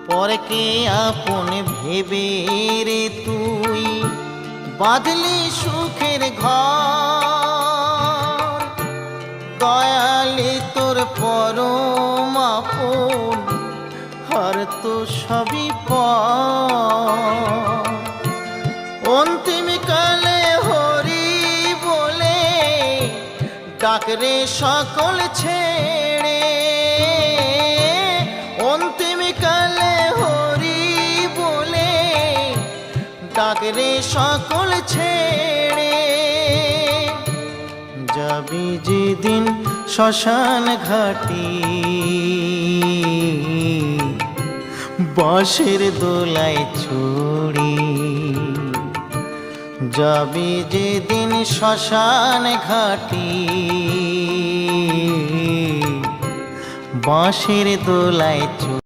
পরকে আপন ভেবে রে তুই বাঁধলি সুখের ঘর। দয়ালি তোর পরম আপন আর তো সবই পর। অন্তিম কালে হরি বলে ডাকরে সকল ছেড়ে। অন্তিম কালে হরি বলে ডাকরে সকল ছেড়ে। যাবি যেদিন শ্মশান ঘাটি বাঁশের দোলায় ছড়ি। যাবি যেদিন শ্মশান ঘাটি বাঁশের দোলায় ছড়ি।